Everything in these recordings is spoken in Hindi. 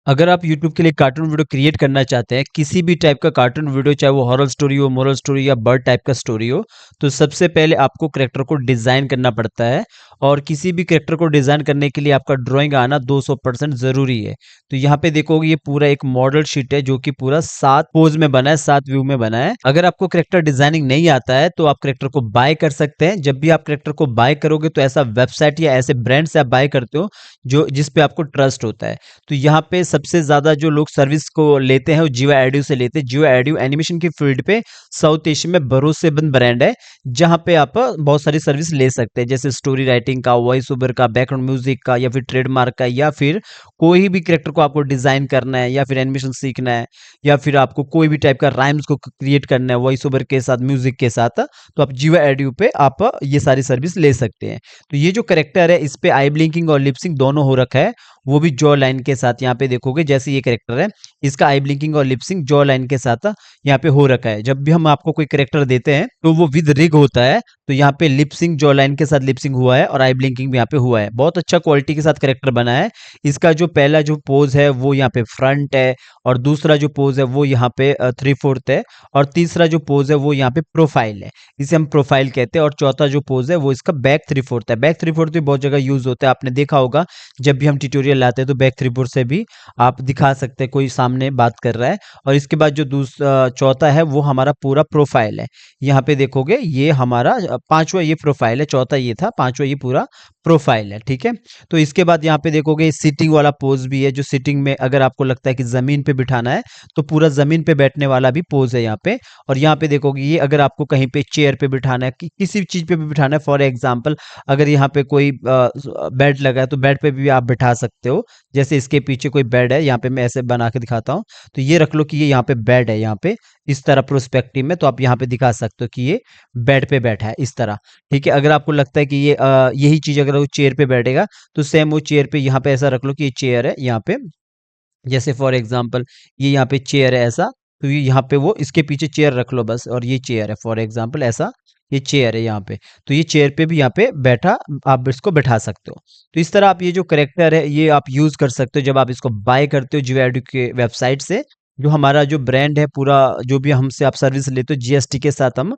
अगर आप यूट्यूब के लिए कार्टून वीडियो क्रिएट करना चाहते हैं, किसी भी टाइप का कार्टून वीडियो, चाहे वो हॉरर स्टोरी हो, मोरल स्टोरी या बर्ड टाइप का स्टोरी हो, तो सबसे पहले आपको कैरेक्टर को डिज़ाइन करना पड़ता है। और किसी भी कैरेक्टर को डिज़ाइन करने के लिए आपका ड्राइंग आना 200% ज़रूरी है। तो यहाँ पे देखोगे ये पूरा एक मॉडल शीट है जो कि पूरा 7 पोज़ में बना है, 7 व्यू में बना है। अगर आपको कैरेक्टर डिज़ाइनिंग नहीं आता है, तो आप कैरेक्टर को बाय कर सकते हैं। जब भी आप कैरेक्टर को बाय करोगे, तो ऐसा वेबसाइट या ऐसे ब्रांड से आप बाय करते हो, जो जिस पे आपको ट्रस्ट होता है। तो यहाँ पे सबसे ज़्यादा जो लोग सर्विस को लेते हैं वो जियो एडियो से लेते हैं। जियो एडियो एनिमेशन की फील्ड पे साउथ एशिया में भरोसेमंद ब्रांड है, जहाँ पे आप बहुत सारी सर्विस ले सकते हैं, जैसे स्टोरी राइटिंग का, वॉइस ओवर का, बैकग्राउंड म्यूजिक का, या फिर ट्रेडमार्क का, या फिर कोई भी कैरेक्टर को आपको डिजाइन करना है, या फिर एनिमेशन सीखना है, या फिर आपको कोई भी टाइप का राइम्स को क्रिएट करना है वॉइस ओवर के साथ, म्यूजिक के साथ, तो आप जियो एडियो पे आप ये सारी सर्विस ले सकते हैं। तो ये जो कैरेक्टर है, इस पे आई ब्लिंकिंग और लिपसिंग दोनों हो रखा है, वो भी जॉ लाइन के साथ। यहाँ पे देखोगे जैसे ये कैरेक्टर है, इसका आई ब्लिंकिंग और लिपसिंग जॉ लाइन के साथ यहाँ पे हो रखा है। जब भी हम आपको कोई कैरेक्टर देते हैं तो वो विद रिग होता है, तो यहाँ पे लिपसिंग जॉ लाइन के साथ लिपसिंग हुआ है और आई ब्लिंकिंग भी यहाँ पे हुआ है। बहुत अच्छा क्वालिटी के साथ कैरेक्टर बना है। इसका जो पहला जो पोज है वो यहाँ पे फ्रंट है, और दूसरा जो पोज है वो यहाँ पे 3/4 है, और तीसरा जो पोज है वो यहाँ पे प्रोफाइल है, इसे हम प्रोफाइल कहते हैं। और चौथा जो पोज है वो इसका बैक 3/4 है। बैक 3/4 भी बहुत जगह यूज होता है, आपने देखा होगा। जब भी हम ट्यूटोरियल लाते हैं तो बैक 3/4 से भी आप दिखा सकते हैं कोई सामने बात कर रहा है। और इसके बाद जो दूसरा चौथा है वो हमारा पूरा प्रोफाइल है। यहाँ पे देखोगे ये हमारा पांचवा ये प्रोफाइल है, चौथा ये था, पांचवा ये पूरा प्रोफाइल है। ठीक है। तो इसके बाद यहाँ पे देखोगे सिटिंग वाला पोज भी है, जो सिटिंग में अगर आपको लगता है कि जमीन पे बिठाना है तो पूरा जमीन पे बैठने वाला भी पोज है यहाँ पे। और यहाँ पे देखोगे ये अगर आपको कहीं पे चेयर पे बिठाना है, किसी भी चीज पे भी बिठाना है, फॉर एग्जाम्पल अगर यहाँ पे कोई बेड लगा है तो बेड पे भी आप बिठा सकते हो। जैसे इसके पीछे कोई बेड है, यहाँ पे मैं ऐसे बना के दिखाता हूँ, तो ये रख लो कि ये यहाँ पे बेड है, यहाँ पे इस तरह प्रोस्पेक्टिव में, तो आप यहाँ पे दिखा सकते हो कि ये बेड पे बैठा है इस तरह। ठीक है। अगर आपको लगता है कि ये यही चीज अगर वो चेयर पे बैठेगा, तो सेम वो चेयर पे यहाँ पे ऐसा रख लो कि ये चेयर है यहाँ पे। जैसे फॉर एग्जांपल ये यहाँ पे चेयर है ऐसा, तो ये यहाँ पे वो इसके पीछे चेयर रख लो बस, और ये चेयर है फॉर एग्जांपल ऐसा, ये चेयर है यहाँ पे, तो ये चेयर पे भी यहाँ पे बैठा आप इसको बैठा सकते हो। तो इस तरह आप ये जो करेक्टर है ये आप यूज कर सकते हो जब आप इसको बाय करते हो जियो एडू के वेबसाइट से। जो हमारा जो ब्रांड है पूरा, जो भी हमसे आप सर्विस लेते हो जीएसटी के साथ, हम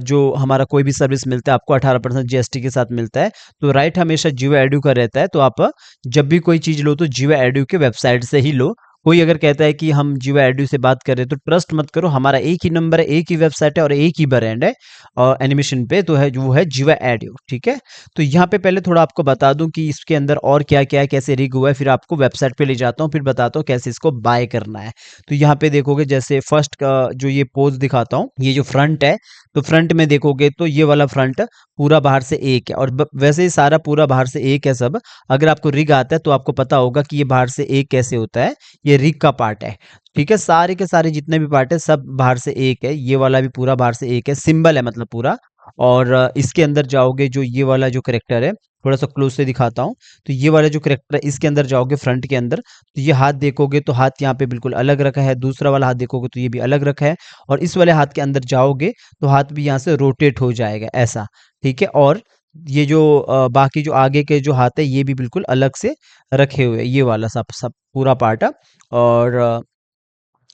जो हमारा कोई भी सर्विस मिलता है आपको 18% जीएसटी के साथ मिलता है। तो राइट हमेशा जियो एडू का रहता है। तो आप जब भी कोई चीज़ लो तो जियो एडू के वेबसाइट से ही लो। कोई अगर कहता है कि हम जियो एडू से बात कर रहे हैं तो ट्रस्ट मत करो, हमारा एक ही नंबर है, एक ही वेबसाइट है और एक ही ब्रांड है और एनिमेशन पे, तो है वो है जियो एडू। ठीक है। तो यहाँ पे पहले थोड़ा आपको बता दूं कि इसके अंदर और क्या क्या है, कैसे रिग हुआ है, फिर आपको वेबसाइट पे ले जाता हूँ, फिर बताता हूँ कैसे इसको बाय करना है। तो यहाँ पे देखोगे जैसे फर्स्ट का जो ये पोज दिखाता हूँ, ये जो फ्रंट है, तो फ्रंट में देखोगे तो ये वाला फ्रंट पूरा बाहर से एक है, और वैसे ही सारा पूरा बाहर से एक है सब। अगर आपको रिग आता है तो आपको पता होगा कि ये बाहर से एक कैसे होता है, ये रिग का पार्ट है। ठीक है। सारे के सारे जितने भी पार्ट है सब बाहर से एक है, ये वाला भी पूरा बाहर से एक है, सिंबल है मतलब पूरा। और इसके अंदर जाओगे जो ये वाला जो करेक्टर है, थोड़ा सा क्लोज से दिखाता हूँ, तो ये वाला जो करेक्टर है इसके अंदर जाओगे फ्रंट के अंदर, तो ये हाथ देखोगे तो हाथ यहाँ पे बिल्कुल अलग रखा है, दूसरा वाला हाथ देखोगे तो ये भी अलग रखा है, और इस वाले हाथ के अंदर जाओगे तो हाथ भी यहाँ से रोटेट हो जाएगा ऐसा। ठीक है। और ये जो बाकी जो आगे के जो हाथ है ये भी बिल्कुल अलग से रखे हुए हैं, ये वाला सब सब पूरा पार्ट है। और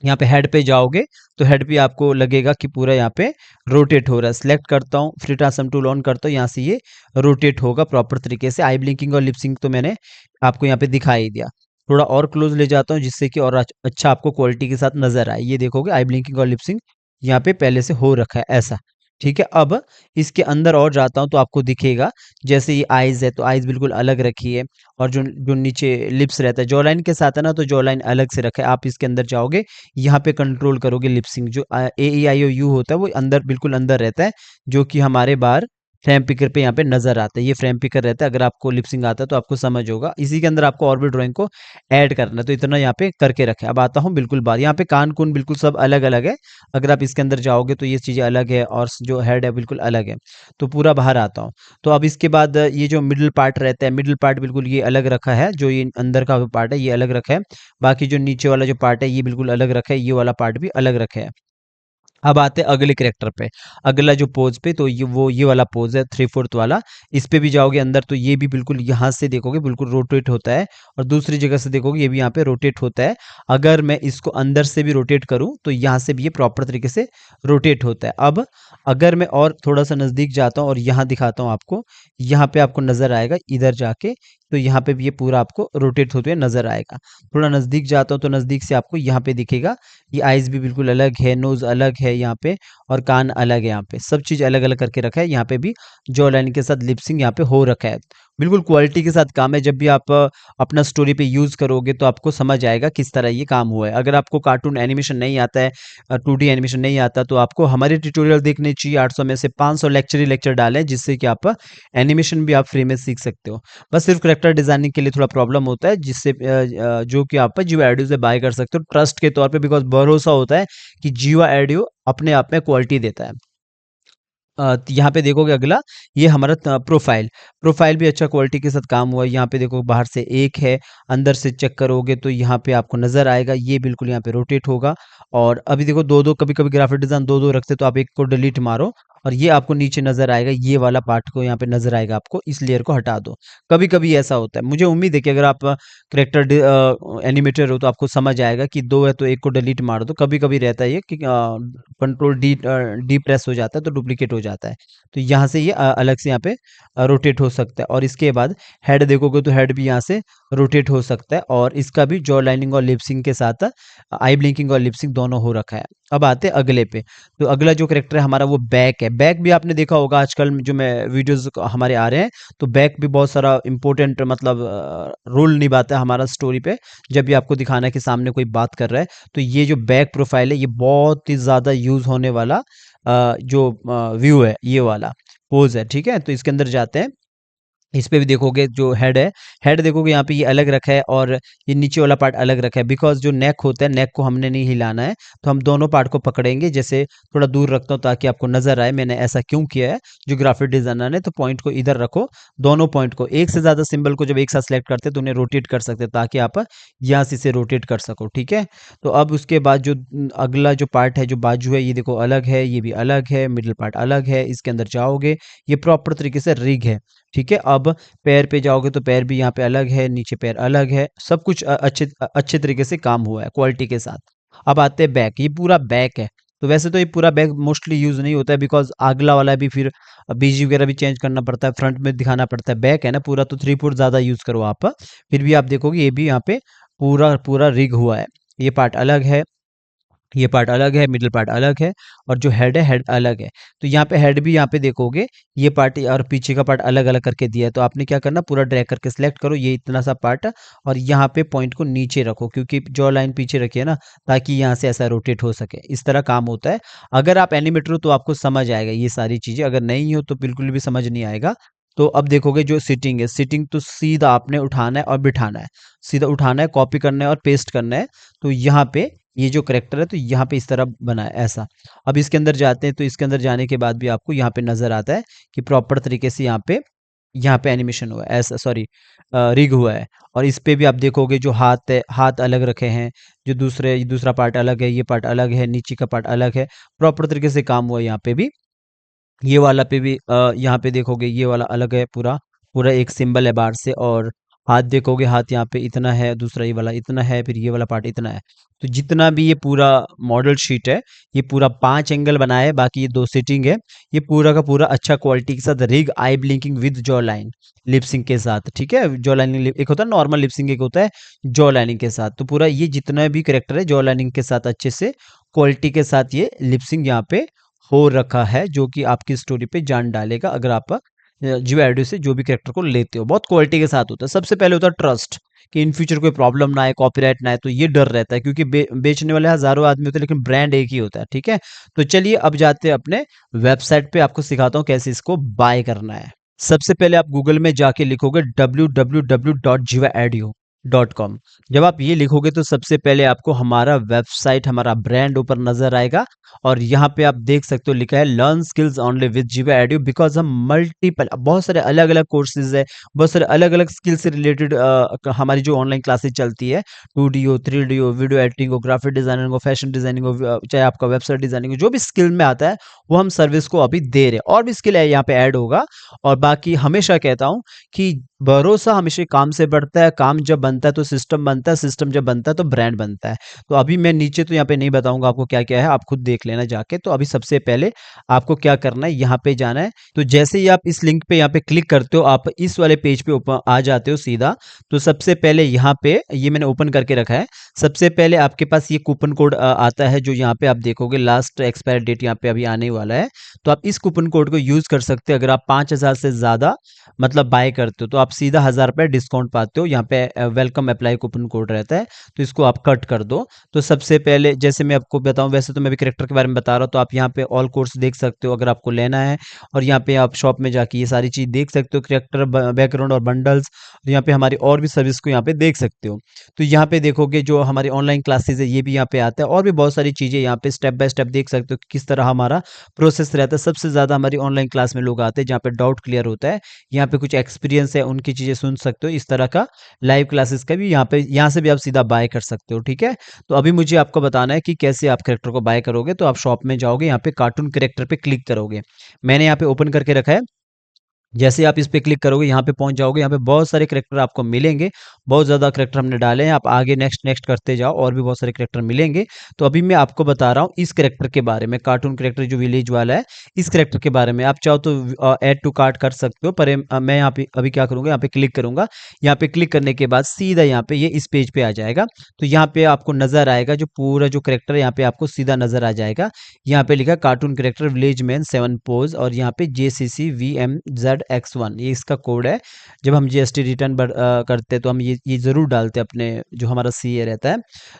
यहाँ पे हेड पे जाओगे तो हेड भी आपको लगेगा कि पूरा यहाँ पे रोटेट हो रहा है। सिलेक्ट करता हूँ, फ्री ट्रांसफॉर्म टूल ऑन करता हूँ, यहाँ से ये रोटेट होगा प्रॉपर तरीके से। आई ब्लिंकिंग और लिपसिंग तो मैंने आपको यहाँ पे दिखा ही दिया। थोड़ा और क्लोज ले जाता हूँ जिससे कि और अच्छा आपको क्वालिटी के साथ नजर आए। ये देखोगे आई ब्लिंकिंग और लिपसिंग यहाँ पे पहले से हो रखा है ऐसा। ठीक है। अब इसके अंदर और जाता हूँ तो आपको दिखेगा, जैसे ये आईज है तो आईज बिल्कुल अलग रखी है, और जो जो नीचे लिप्स रहता है जॉ लाइन के साथ है ना, तो जॉ लाइन अलग से रखा है। आप इसके अंदर जाओगे, यहाँ पे कंट्रोल करोगे लिपसिंग, जो ए ई आई ओ यू होता है वो अंदर बिल्कुल अंदर रहता है, जो कि हमारे बाहर फ्रेम पिकर पे यहाँ पे नजर आता है। ये फ्रेम पिकर रहता है, अगर आपको लिपसिंग आता है तो आपको समझ होगा। इसी के अंदर आपको और भी ड्राइंग को ऐड करना है, तो इतना यहाँ पे करके रखे। अब आता हूँ बिल्कुल बाहर, यहाँ पे कान कून बिल्कुल सब अलग अलग है। अगर आप इसके अंदर जाओगे तो ये चीजें अलग है, और जो हेड है बिल्कुल अलग है। तो पूरा बाहर आता हूँ। तो अब इसके बाद ये जो मिडिल पार्ट रहता है, मिडिल पार्ट बिल्कुल ये अलग रखा है, जो ये अंदर का पार्ट है ये अलग रखा है। बाकी जो नीचे वाला जो पार्ट है ये बिल्कुल अलग रखा है, ये वाला पार्ट भी अलग रखा है। अब आते हैं अगले कैरेक्टर पे, अगला जो पोज पे, तो ये वाला पोज है 3/4 वाला। इस पे भी जाओगे अंदर तो ये भी बिल्कुल यहाँ से देखोगे बिल्कुल रोटेट होता है, और दूसरी जगह से देखोगे ये भी यहाँ पे रोटेट होता है। अगर मैं इसको अंदर से भी रोटेट करूँ तो यहाँ से भी ये प्रॉपर तरीके से रोटेट होता है। अब अगर मैं और थोड़ा सा नज़दीक जाता हूँ और यहाँ दिखाता हूँ आपको, यहाँ पे आपको नज़र आएगा इधर जाके, तो यहाँ पे भी ये पूरा आपको रोटेट होते हुए नज़र आएगा। थोड़ा नज़दीक जाता हूँ तो नज़दीक से आपको यहाँ पे दिखेगा, ये आइज़ भी बिल्कुल अलग है, नोज़ अलग है यहाँ पे, और कान अलग है यहाँ पे, सब चीज़ अलग-अलग करके रखा है। यहाँ पे भी जॉ लाइन के साथ लिप सिंक यहाँ पे हो रखा है। बिल्कुल क्वालिटी के साथ काम है, जब भी आप अपना स्टोरी पे यूज़ करोगे तो आपको समझ आएगा किस तरह ये काम हुआ है। अगर आपको कार्टून एनिमेशन नहीं आता है, 2D एनिमेशन नहीं आता, तो आपको हमारे ट्यूटोरियल देखने चाहिए। 800 में से 500 लेक्चर ही लेक्चर डाले हैं, जिससे कि आप एनिमेशन भी आप फ्री में सीख सकते हो। बस सिर्फ कैरेक्टर डिज़ाइनिंग के लिए थोड़ा प्रॉब्लम होता है, जिससे जो कि आप जियो ऑडियो से बाय कर सकते हो ट्रस्ट के तौर पे, बिकॉज़ भरोसा होता है कि जियो ऑडियो अपने आप में क्वालिटी देता है। यहाँ पे देखोगे अगला, ये हमारा प्रोफाइल, प्रोफाइल भी अच्छा क्वालिटी के साथ काम हुआ है। यहाँ पे देखो बाहर से एक है, अंदर से चेक करोगे तो यहाँ पे आपको नज़र आएगा, ये बिल्कुल यहाँ पे रोटेट होगा। और अभी देखो दो दो, कभी कभी ग्राफिक डिज़ाइन दो दो रखते, तो आप एक को डिलीट मारो और ये आपको नीचे नज़र आएगा, ये वाला पार्ट को यहाँ पे नज़र आएगा आपको, इस लेयर को हटा दो। कभी कभी ऐसा होता है, मुझे उम्मीद है कि अगर आप करेक्टर एनिमेटर हो तो आपको समझ आएगा कि दो है तो एक को डिलीट मार दो। कभी कभी रहता है ये कि कंट्रोल डी डी प्रेस हो जाता है तो डुप्लीकेट हो जाता है, तो यहाँ से ये अलग से यहाँ पे रोटेट हो सकता है। और इसके बाद हेड देखोगे तो हेड भी यहाँ से रोटेट हो सकता है, और इसका भी जॉ लाइनिंग और लिपसिंग के साथ आई ब्लिंकिंग और लिपसिंग दोनों हो रखा है। अब आते हैं अगले पे, तो अगला जो करेक्टर है हमारा वो बैक है। बैक भी आपने देखा होगा आजकल जो मैं वीडियोस हमारे आ रहे हैं, तो बैक भी बहुत सारा इंपॉर्टेंट मतलब रोल निभाता है हमारा स्टोरी पे। जब भी आपको दिखाना है कि सामने कोई बात कर रहा है, तो ये जो बैक प्रोफाइल है ये बहुत ही ज़्यादा यूज़ होने वाला जो व्यू है, ये वाला पोज है, ठीक है। तो इसके अंदर जाते हैं, इस पे भी देखोगे जो हेड है, हेड देखोगे यहाँ पे ये अलग रखा है और ये नीचे वाला पार्ट अलग रखा है, बिकॉज जो नेक होता है, नेक को हमने नहीं हिलाना है, तो हम दोनों पार्ट को पकड़ेंगे। जैसे थोड़ा दूर रखता हूँ ताकि आपको नजर आए मैंने ऐसा क्यों किया है जो ग्राफिक डिजाइनर ने। तो पॉइंट को इधर रखो, दोनों पॉइंट को, एक से ज्यादा सिंबल को जब एक साथ सेलेक्ट करते हैं तो उन्हें रोटेट कर सकते हैं, ताकि आप यहाँ से इसे रोटेट कर सको, ठीक है। तो अब उसके बाद जो अगला जो पार्ट है, जो बाजू है, ये देखो अलग है, ये भी अलग है, मिडिल पार्ट अलग है। इसके अंदर जाओगे, ये प्रॉपर तरीके से रिग है, ठीक है। अब पैर पे जाओगे तो पैर भी यहाँ पे अलग है, नीचे पैर अलग है, सब कुछ अच्छे तरीके से काम हुआ है क्वालिटी के साथ। अब आते हैं बैक, ये पूरा बैक है। तो वैसे तो ये पूरा बैक मोस्टली यूज नहीं होता है, बिकॉज अगला वाला भी फिर बीजी वगैरह भी चेंज करना पड़ता है, फ्रंट में दिखाना पड़ता है। बैक है ना पूरा, तो 3/4 ज्यादा यूज करो आप, फिर भी आप देखोगे ये भी यहाँ पे पूरा पूरा रिग हुआ है। ये पार्ट अलग है, ये पार्ट अलग है, मिडिल पार्ट अलग है, और जो हेड है, हेड अलग है। तो यहाँ पे हेड भी यहाँ पे देखोगे, ये पार्ट और पीछे का पार्ट अलग अलग करके दिया है। तो आपने क्या करना, पूरा ड्रैग करके सिलेक्ट करो ये इतना सा पार्ट, और यहाँ पे पॉइंट को नीचे रखो, क्योंकि जॉ लाइन पीछे रखी है ना, ताकि यहाँ से ऐसा रोटेट हो सके। इस तरह काम होता है। अगर आप एनिमेटर हो तो आपको समझ आएगा ये सारी चीजें, अगर नहीं हो तो बिल्कुल भी समझ नहीं आएगा। तो अब देखोगे जो सिटिंग है, सिटिंग तो सीधा आपने उठाना है और बिठाना है, सीधा उठाना है, कॉपी करना है और पेस्ट करना है। तो यहाँ पे ये जो करेक्टर है, तो यहाँ पे इस तरह बना है ऐसा। अब इसके अंदर जाते हैं, तो इसके अंदर जाने के बाद भी आपको यहाँ पे नजर आता है कि प्रॉपर तरीके से यहाँ पे एनिमेशन हुआ है, ऐसा सॉरी रिग हुआ है। और इस पे भी आप देखोगे जो हाथ है, हाथ अलग रखे हैं, जो दूसरा पार्ट अलग है, ये पार्ट अलग है, नीचे का पार्ट अलग है, प्रॉपर तरीके से काम हुआ है यहाँ पे भी। ये वाला पे भी यहाँ पे देखोगे ये वाला अलग है, पूरा पूरा एक सिंबल है बाहर से। और हाथ देखोगे, हाथ यहाँ पे इतना है, दूसरा ये वाला इतना है, फिर ये वाला पार्ट इतना है। तो जितना भी ये पूरा मॉडल शीट है, ये पूरा 5 एंगल बनाया है, बाकी ये 2 सीटिंग है। ये पूरा का पूरा अच्छा क्वालिटी के साथ rig eye blinking with jaw line lip syncing के साथ, ठीक है। जॉ लाइनिंग एक होता है नॉर्मल लिपसिंग, एक होता है जॉ लाइनिंग के साथ। तो पूरा ये जितना भी करेक्टर है जॉ लाइनिंग के साथ अच्छे से क्वालिटी के साथ ये लिपसिंग यहाँ पे हो रखा है, जो कि आपकी स्टोरी पे जान डालेगा। अगर आप जियो एडियो से जो भी कैरेक्टर को लेते हो, बहुत क्वालिटी के साथ होता है। सबसे पहले होता है ट्रस्ट, कि इन फ्यूचर कोई प्रॉब्लम ना आए, कॉपीराइट ना आए, तो ये डर रहता है, क्योंकि बेचने वाले हजारों आदमी होते हैं लेकिन ब्रांड एक ही होता है, ठीक है। तो चलिए अब जाते हैं अपने वेबसाइट पे, आपको सिखाता हूँ कैसे इसको बाय करना है। सबसे पहले आप गूगल में जाके लिखोगे www.jivaaudio, .com। जब आप ये लिखोगे तो सबसे पहले आपको हमारा वेबसाइट, हमारा ब्रांड ऊपर नजर आएगा और यहाँ पे आप देख सकते हो लिखा है लर्न स्किल्स ओनली विद जीवा एडू, बिकॉज हम मल्टीपल बहुत सारे अलग अलग कोर्सेज है, बहुत सारे अलग अलग स्किल से रिलेटेड हमारी जो ऑनलाइन क्लासेस चलती है, 2D हो, 3D हो, वीडियो एडिटिंग हो, ग्राफिक डिजाइनिंग हो, फैशन डिजाइनिंग हो, चाहे आपका वेबसाइट डिजाइनिंग हो, जो भी स्किल में आता है वो हम सर्विस को अभी दे रहे हैं। और भी स्किल है यहाँ पे ऐड होगा। और बाकी हमेशा कहता हूँ कि भरोसा हमेशा काम से बढ़ता है, काम जब बनता है तो सिस्टम बनता है, सिस्टम जब बनता है तो ब्रांड बनता है। तो अभी मैं नीचे तो यहाँ पे नहीं बताऊंगा आपको क्या क्या है, आप खुद देख लेना जाके। तो अभी सबसे पहले आपको क्या करना है, यहाँ पे जाना है। तो जैसे ही आप इस लिंक पे यहाँ पे क्लिक करते हो, आप इस वाले पेज पे ऊपर आ जाते हो सीधा। तो सबसे पहले यहाँ पे ये मैंने ओपन करके रखा है। सबसे पहले आपके पास ये कूपन कोड आता है, जो यहाँ पे आप देखोगे लास्ट एक्सपायर डेट यहाँ पे अभी आने वाला है। तो आप इस कूपन कोड को यूज कर सकते हो। अगर आप 5,000 से ज्यादा मतलब बाय करते हो तो आप सीधा 1,000 रुपये डिस्काउंट पाते हो। यहाँ पे वेलकम अप्लाई कूपन कोड रहता है, तो इसको आप कट कर दो। तो सबसे पहले जैसे मैं आपको बताऊं, वैसे तो मैं भी करेक्टर के बारे में बता रहा हूँ, तो आप यहाँ पे ऑल कोर्स देख सकते हो अगर आपको लेना है। और यहाँ पे आप शॉप में जाके ये सारी चीज देख सकते हो, करेक्टर, बैकग्राउंड और बंडल्स। यहाँ पे हमारी और भी सर्विस को यहाँ पे देख सकते हो। तो यहाँ पे देखोगे जो हमारी ऑनलाइन क्लासेज है ये भी यहाँ पे आता है, और भी बहुत सारी चीजें यहाँ पे स्टेप बाय स्टेप देख सकते हो कि किस तरह हमारा प्रोसेस रहता है। सबसे ज्यादा हमारी ऑनलाइन क्लास में लोग आते हैं जहाँ पे डाउट क्लियर होता है। यहाँ पे कुछ एक्सपीरियंस है उनकी चीजें सुन सकते हो। इस तरह का लाइव क्लासेस का भी यहाँ से भी आप सीधा बाय कर सकते हो, ठीक है। तो अभी मुझे आपको बताना है कि कैसे आप कैरेक्टर को बाय करोगे। तो आप शॉप में जाओगे, यहाँ पे कार्टून कैरेक्टर पे क्लिक करोगे। मैंने यहाँ पे ओपन करके रखा है। जैसे आप इस पे क्लिक करोगे, यहाँ पे पहुंच जाओगे। यहाँ पे बहुत सारे करेक्टर आपको मिलेंगे, बहुत ज़्यादा करेक्टर हमने डाले हैं। आप आगे नेक्स्ट नेक्स्ट करते जाओ, और भी बहुत सारे करेक्टर मिलेंगे। तो अभी मैं आपको बता रहा हूँ इस करेक्टर के बारे में, कार्टून करेक्टर जो विलेज वाला है, इस करेक्टर के बारे में। आप चाहो तो ऐड टू कार्ट कर सकते हो, पर मैं यहाँ पे अभी क्या करूँगा, यहाँ पे क्लिक करूंगा। यहाँ पे क्लिक करने के बाद सीधा यहाँ पे ये इस पेज पे आ जाएगा। तो यहाँ पे आपको नजर आएगा जो पूरा जो करेक्टर है, यहाँ पे आपको सीधा नजर आ जाएगा। यहाँ पे लिखा cartoon character village man 7 pose, और यहाँ पे JCCVMZX1 ये इसका कोड है। जब हम जीएसटी रिटर्न करते हैं तो हम ये जरूर डालते हैं अपने जो हमारा सीए रहता है।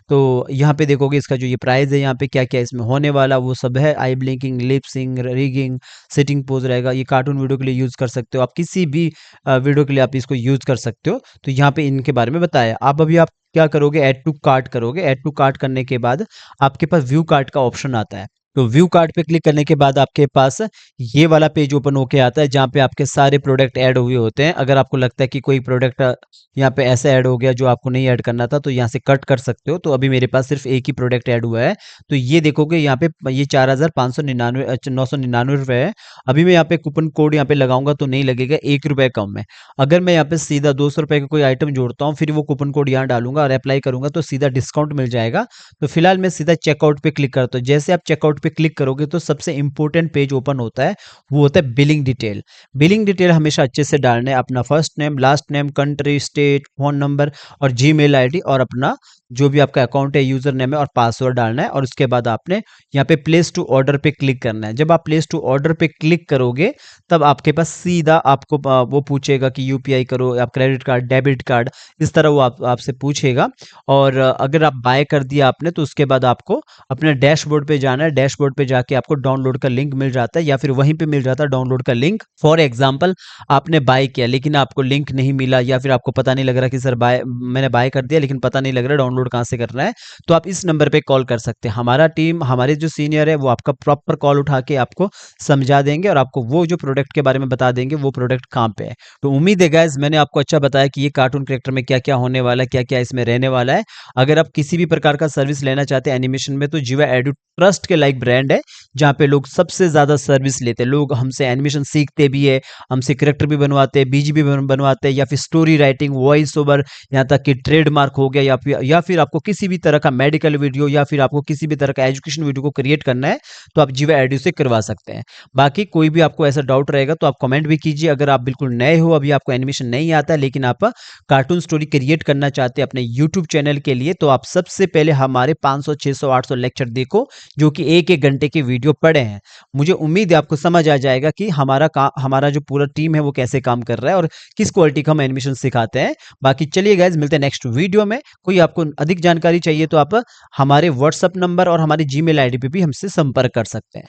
तो यहाँ पे देखोगे इसका जो ये प्राइस है, यहाँ पे क्या क्या इसमें होने वाला वो सब है। Eye blinking, lip syncing, rigging, sitting pose रहेगा। ये कार्टून वीडियो के लिए यूज कर सकते हो, आप किसी भी वीडियो के लिए आप इसको यूज कर सकते हो। तो यहाँ पे इनके बारे में बताया। आप क्या करोगे, ऐड टू कार्ट करोगे। ऐड टू कार्ट करने के बाद आपके पास व्यू कार्ट का ऑप्शन आता है। तो व्यू कार्ट पे क्लिक करने के बाद आपके पास ये वाला पेज ओपन होके आता है, जहाँ पे आपके सारे प्रोडक्ट ऐड हुए होते हैं। अगर आपको लगता है कि कोई प्रोडक्ट यहाँ पे ऐसा ऐड हो गया जो आपको नहीं ऐड करना था, तो यहाँ से कट कर सकते हो। तो अभी मेरे पास सिर्फ एक ही प्रोडक्ट ऐड हुआ है। तो ये देखोगे यहाँ पे ये 4,599 999 है। अभी मैं यहाँ पे कूपन कोड यहाँ पे लगाऊंगा तो नहीं लगेगा, 1 रुपये कम है। अगर मैं यहाँ पे सीधा 200 रुपये का कोई आइटम जोड़ता हूँ, फिर वो कूपन कोड यहाँ डालूंगा और अप्लाई करूंगा तो सीधा डिस्काउंट मिल जाएगा। तो फिलहाल मैं सीधा चेकआउट पे क्लिक करता हूँ। जैसे आप चेकआउट पे क्लिक करोगे तो सबसे इंपॉर्टेंट पेज ओपन होता है, वो होता है बिलिंग डिटेल। बिलिंग डिटेल हमेशा अच्छे से डालना है, अपना first name, last name, country, state, phone number और जीमेल आईडी, और अपना जो भी आपका अकाउंट है, यूजर नेम है और पासवर्ड डालना है। और उसके बाद आपने यहाँ पे प्लेस टू ऑर्डर पे क्लिक करना है। जब आप प्लेस टू ऑर्डर पे क्लिक करोगे तब आपके पास सीधा आपको वो पूछेगा कि यूपीआई करो, आप क्रेडिट कार्ड, डेबिट कार्ड, इस तरह वो आपसे पूछेगा। और अगर आप बाय कर दिया आपने तो उसके बाद आपको अपने डैशबोर्ड पे जाना है। डैशबोर्ड पे जाके आपको डाउनलोड का लिंक मिल जाता है, या फिर वहीं पे मिल जाता है डाउनलोड का लिंक। फॉर एग्जांपल आपने बाय किया लेकिन आपको लिंक नहीं मिला, या फिर आपको पता नहीं लग रहा कि सर मैंने बाय कर दिया लेकिन पता नहीं लग रहा डाउनलोड कहाँ से करना है, तो आप इस नंबर पे कॉल कर सकते हैं। हमारा टीम, हमारे जो सीनियर है वो आपका प्रॉपर कॉल उठा के आपको समझा देंगे और आपको वो जो प्रोडक्ट के बारे में बता देंगे वो प्रोडक्ट कहाँ पे है। तो उम्मीद है गाइस मैंने आपको अच्छा बताया कि ये कार्टून कैरेक्टर में क्या क्या होने वाला है, क्या क्या इसमें रहने वाला है। अगर आप किसी भी प्रकार का सर्विस लेना चाहते हैं एनिमेशन में, तो जीवा एडू ट्रस्ट के लाइक ब्रांड है, जहाँ पे लोग सबसे ज्यादा सर्विस लेते हैं। लोग हमसे एनिमेशन सीखते भी है, हमसे कैरेक्टर भी बनवाते हैं, बीजी भी बनवाते हैं, या फिर स्टोरी राइटिंग, वॉइस ओवर, यहाँ तक कि ट्रेडमार्क हो गया, या फिर आपको किसी भी तरह का मेडिकल वीडियो, या फिर आपको किसी भी तरह का एजुकेशन वीडियो को क्रिएट करना है तो आप जीवा एडू से करवा सकते हैं। बाकी कोई भी आपको ऐसा डाउट रहेगा तो आप कमेंट भी कीजिए। अगर आप बिल्कुल नए हो, अभी आपको एनिमेशन नहीं आता लेकिन आप कार्टून स्टोरी क्रिएट करना चाहते हैं अपने यूट्यूब चैनल के लिए, तो आप सबसे पहले हमारे 500, 600, 800 लेक्चर देखो, जो कि एक एक घंटे के वीडियो पड़े हैं। मुझे उम्मीद है आपको समझ आ जाएगा कि हमारा जो पूरा टीम है वो कैसे काम कर रहा है और किस क्वालिटी का हम एनिमेशन सिखाते हैं। बाकी चलिए गाइज, मिलते हैं नेक्स्ट वीडियो में। कोई आपको अधिक जानकारी चाहिए तो आप हमारे व्हाट्सएप नंबर और हमारे जीमेल आईडी पे भी हमसे संपर्क कर सकते हैं।